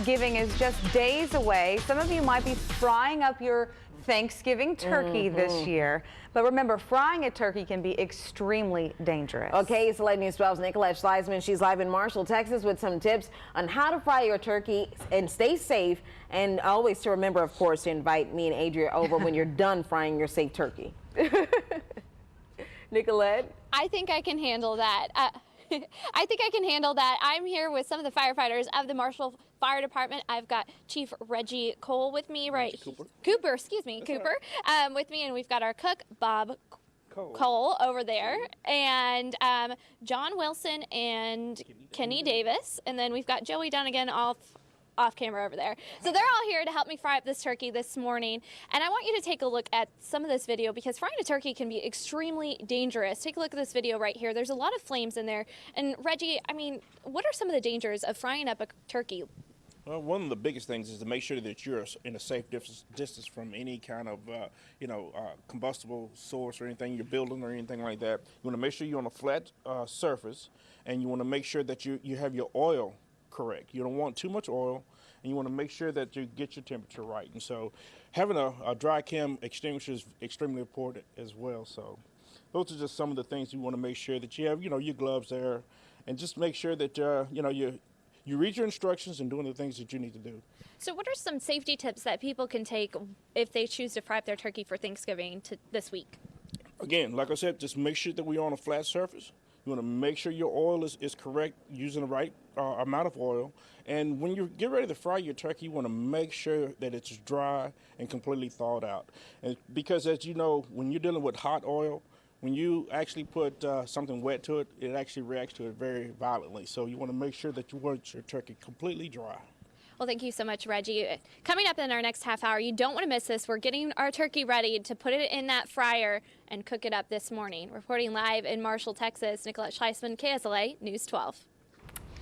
Thanksgiving is just days away. Some of you might be frying up your Thanksgiving turkey this year. But remember, frying a turkey can be extremely dangerous. Okay, KSLA News 12's Nicolette Schleisman. She's live in Marshall, Texas with some tips on how to fry your turkey and stay safe. And always to remember, of course, to invite me and Adria over when you're done frying your safe turkey. Nicolette? I think I can handle that. I think I can handle that. I'm here with some of the firefighters of the Marshall Fire Department. I've got Chief Reggie Cole with me, Cooper, excuse me, Cooper, with me, and we've got our cook, Bob Cole over there, and John Wilson and Kenny Davis, and then we've got Joey Dunnigan off camera over there. So they're all here to help me fry up this turkey this morning. And I want you to take a look at some of this video because frying a turkey can be extremely dangerous. Take a look at this video right here. There's a lot of flames in there. And Reggie, I mean, what are some of the dangers of frying up a turkey? Well, one of the biggest things is to make sure that you're in a safe distance from any kind of, combustible source or anything you're building or anything like that. You want to make sure you're on a flat surface, and you want to make sure that you have your oil correct. You don't want too much oil, and you want to make sure that you get your temperature right. And so having a dry chem extinguisher is extremely important as well. So those are just some of the things you want to make sure that you have, your gloves there, and just make sure that, you read your instructions and doing the things that you need to do. So what are some safety tips that people can take if they choose to fry up their turkey for Thanksgiving this week? Again, like I said, just make sure that we're on a flat surface. You want to make sure your oil is correct, using the right amount of oil. And when you get ready to fry your turkey, you want to make sure that it's dry and completely thawed out. And because, as you know, when you're dealing with hot oil, when you actually put something wet to it, it actually reacts to it very violently. So you want to make sure that you want your turkey completely dry. Well, thank you so much, Reggie. Coming up in our next half hour, you don't want to miss this. We're getting our turkey ready to put it in that fryer and cook it up this morning. Reporting live in Marshall, Texas, Nicolette Schleisman, KSLA News 12.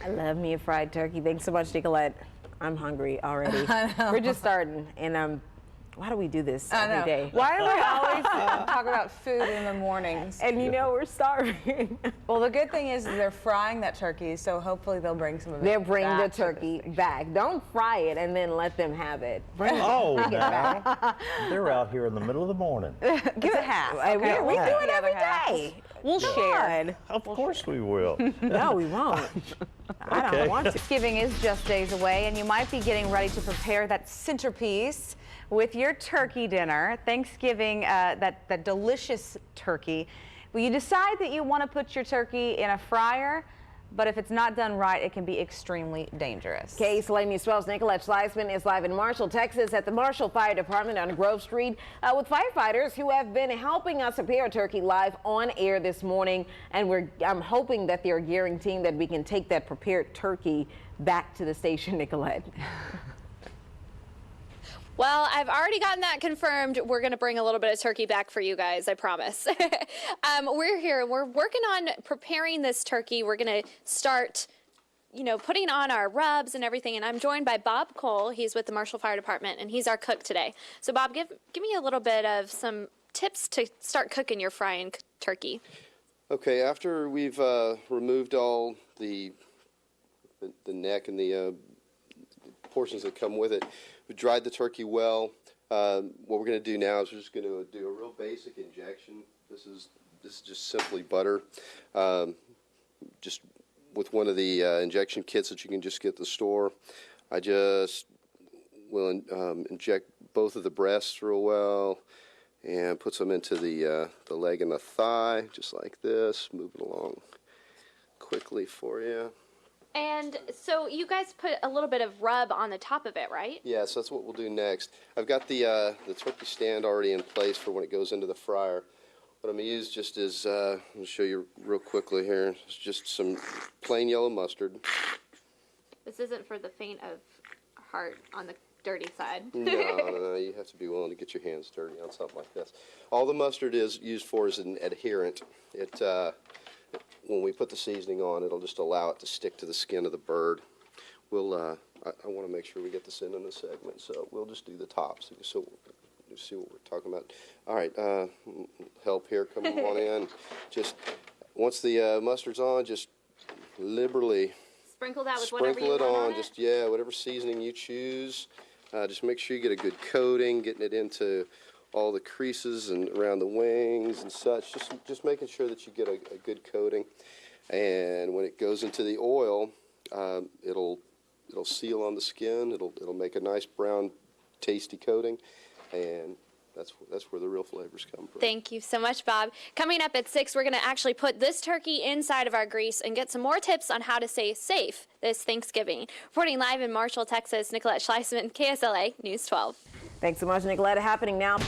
I love me a fried turkey. Thanks so much, Nicolette. I'm hungry already. We're just starting, and why do we do this every day? Why do we always talk about food in the mornings? And we're starving. Well, the good thing is they're frying that turkey, so hopefully they'll bring some of it They'll bring the back turkey back. Don't fry it and then let them have it. Bring it back. They're out here in the middle of the morning. Give it half. Okay? We do it every half. day. We'll share. Of course we will. No, we won't. I don't want to. Thanksgiving is just days away, and you might be getting ready to prepare that centerpiece with your turkey dinner. Thanksgiving, that delicious turkey. Well, you decide that you want to put your turkey in a fryer, but if it's not done right, it can be extremely dangerous. KSLA News 12's Nicolette Schleisman is live in Marshall, Texas at the Marshall Fire Department on Grove Street with firefighters who have been helping us prepare turkey live on air this morning. And I'm hoping that they're guaranteeing that we can take that prepared turkey back to the station, Nicolette. Well, I've already gotten that confirmed. We're going to bring a little bit of turkey back for you guys, I promise. We're here. We're working on preparing this turkey. We're going to start, putting on our rubs and everything. And I'm joined by Bob Cole. He's with the Marshall Fire Department, and he's our cook today. So, Bob, give me a little bit of some tips to start cooking your frying turkey. Okay, after we've removed all the neck and the portions that come with it, we dried the turkey well. What we're going to do now is we're just going to do a real basic injection. This is just simply butter, just with one of the injection kits that you can just get at the store. I just will inject both of the breasts real well and put some into the leg and the thigh, just like this. Move it along quickly for you. And so you guys put a little bit of rub on the top of it, right? Yeah, so that's what we'll do next. I've got the turkey stand already in place for when it goes into the fryer. What I'm going to use just is, I'll show you real quickly here, it's just some plain yellow mustard. This isn't for the faint of heart on the dirty side. No, you have to be willing to get your hands dirty on something like this. All the mustard is used for is an adherent. When we put the seasoning on, it'll just allow it to stick to the skin of the bird. We'll, I want to make sure we get this in a segment, so we'll just do the tops so you see what we're talking about. All right, help here, come on in. Just once the mustard's on, just liberally sprinkle that with whatever you Sprinkle it want on, it? just, yeah, whatever seasoning you choose. Just make sure you get a good coating, getting it into all the creases and around the wings and such. Just making sure that you get a good coating. And when it goes into the oil, it'll seal on the skin. It'll make a nice brown, tasty coating, and that's where the real flavors come from. Thank you so much, Bob. Coming up at 6, we're going to actually put this turkey inside of our grease and get some more tips on how to stay safe this Thanksgiving. Reporting live in Marshall, Texas, Nicolette Schleisman, KSLA News 12. Thanks so much, Nicolette. Happening now.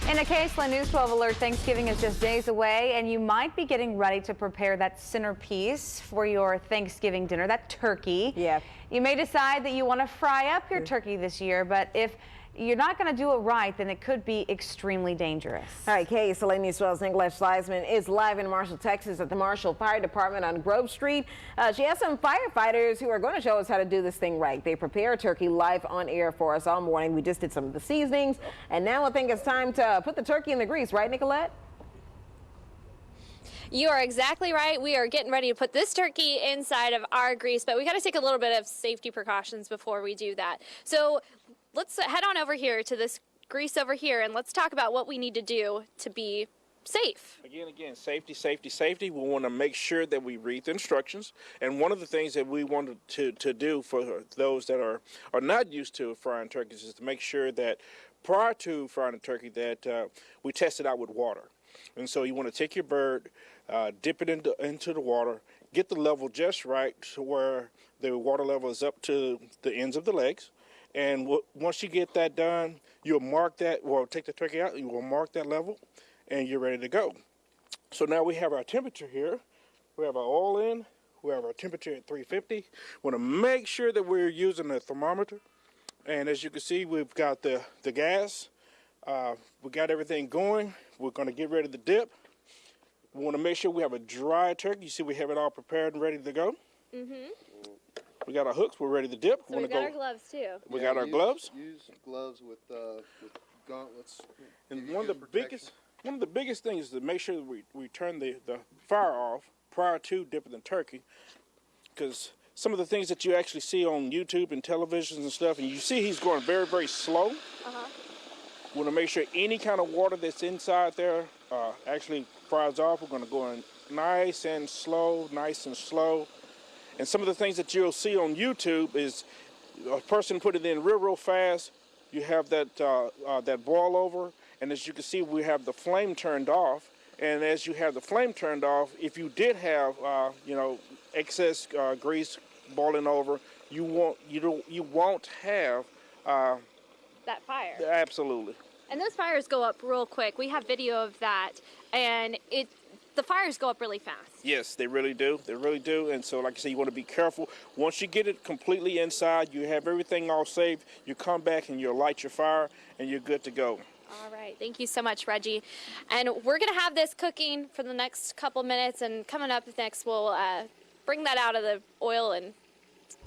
In a KSLA News 12 alert, Thanksgiving is just days away, and you might be getting ready to prepare that centerpiece for your Thanksgiving dinner, that turkey. Yeah. You may decide that you want to fry up your turkey this year, but if you're not going to do it right, then it could be extremely dangerous. All right, KSLA News 12's Nicolette Schleisman is live in Marshall, Texas at the Marshall Fire Department on Grove Street. She has some firefighters who are going to show us how to do this thing right. They prepare turkey live on air for us all morning. We just did some of the seasonings, and now I think it's time to put the turkey in the grease, right, Nicolette? You are exactly right. We are getting ready to put this turkey inside of our grease, but we got to take a little bit of safety precautions before we do that. So let's head on over here to this grease over here, and let's talk about what we need to do to be safe. Again, safety, safety, safety. We want to make sure that we read the instructions. And one of the things that we wanted to do for those that are not used to frying turkeys is to make sure that prior to frying a turkey that we test it out with water. And so you want to take your bird, dip it into the water, get the level just right to where the water level is up to the ends of the legs. And once you get that done, you'll mark that, well, take the turkey out, you will mark that level, and you're ready to go. So now we have our temperature here. We have our oil in. We have our temperature at 350. We want to make sure that we're using a thermometer. And as you can see, we've got the gas. We got everything going. We're going to get ready to dip. We want to make sure we have a dry turkey. You see we have it all prepared and ready to go. Mm-hmm. We got our hooks. We're ready to dip. So we got our gloves too. We got our gloves. Use gloves with gauntlets. And one of the biggest things is to make sure that we turn the fire off prior to dipping the turkey, because some of the things that you actually see on YouTube and televisions and stuff, and you see he's going very, very slow. We want to make sure any kind of water that's inside there actually fries off. We're going to go in nice and slow, nice and slow. And some of the things that you'll see on YouTube is a person put it in real fast. You have that that boil over, and as you can see, we have the flame turned off. And as you have the flame turned off, if you did have excess grease boiling over, you won't have That fire. absolutely. And those fires go up real quick. We have video of that, and the fires go up really fast. Yes, they really do. They really do. And so, like I said, you want to be careful. Once you get it completely inside, you have everything all saved, you come back and you'll light your fire, and you're good to go. All right. Thank you so much, Reggie. And we're going to have this cooking for the next couple minutes, and coming up next, we'll bring that out of the oil and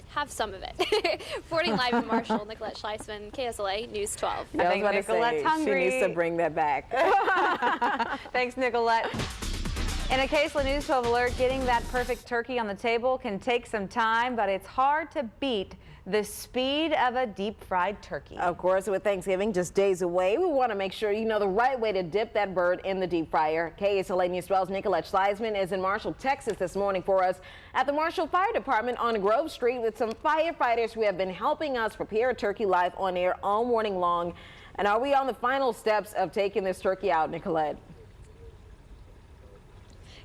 have some of it. Reporting live in Marshall, Nicolette Schleisman, KSLA News 12. I think Nicolette's hungry. She needs to bring that back. Thanks, Nicolette. In a KSLA News 12 alert, getting that perfect turkey on the table can take some time, but it's hard to beat the speed of a deep-fried turkey. Of course, with Thanksgiving just days away, we want to make sure you know the right way to dip that bird in the deep fryer. KSLA News 12's Nicolette Schleisman is in Marshall, Texas this morning for us at the Marshall Fire Department on Grove Street with some firefighters who have been helping us prepare a turkey live on air all morning long. And are we on the final steps of taking this turkey out, Nicolette?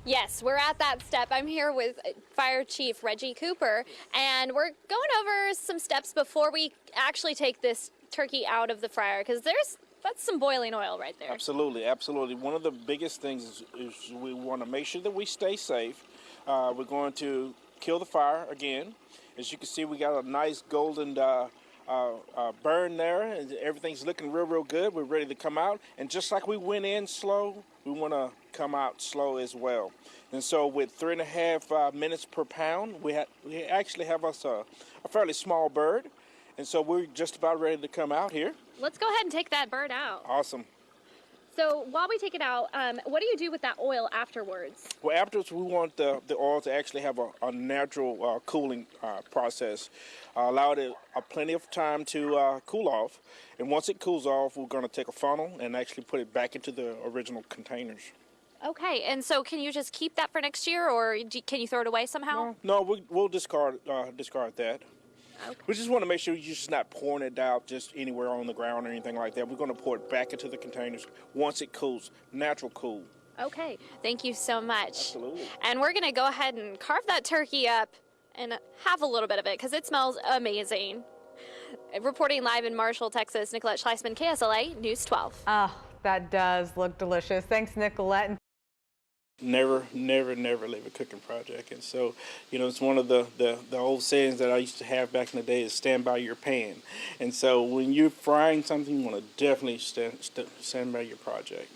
Yes, we're at that step. I'm here with Fire Chief Reggie Cooper, and we're going over some steps before we actually take this turkey out of the fryer, because that's some boiling oil right there. Absolutely, absolutely. One of the biggest things is we want to make sure that we stay safe. We're going to kill the fire again. As you can see, we got a nice golden burn there, and everything's looking real good. We're ready to come out, and just like we went in slow, we want to come out slow as well. And so with 3.5 minutes per pound, we actually have us a fairly small bird, and so we're just about ready to come out here. Let's go ahead and take that bird out. Awesome. So while we take it out, what do you do with that oil afterwards? Well, afterwards, we want the oil to actually have a natural cooling process. Allow it plenty of time to cool off. And once it cools off, we're going to take a funnel and actually put it back into the original containers. Okay, and so can you just keep that for next year, or can you throw it away somehow? No, we'll discard that. Okay. We just want to make sure you're just not pouring it out just anywhere on the ground or anything like that. We're going to pour it back into the containers once it cools, natural cool. Okay, thank you so much. Absolutely. And we're gonna go ahead and carve that turkey up and have a little bit of it because it smells amazing. Reporting live in Marshall, Texas, Nicolette Schleisman, KSLA News 12. Oh, that does look delicious. Thanks, Nicolette. Never leave a cooking project. And so, it's one of the old sayings that I used to have back in the day is stand by your pan. And so when you're frying something, you want to definitely stand by your project.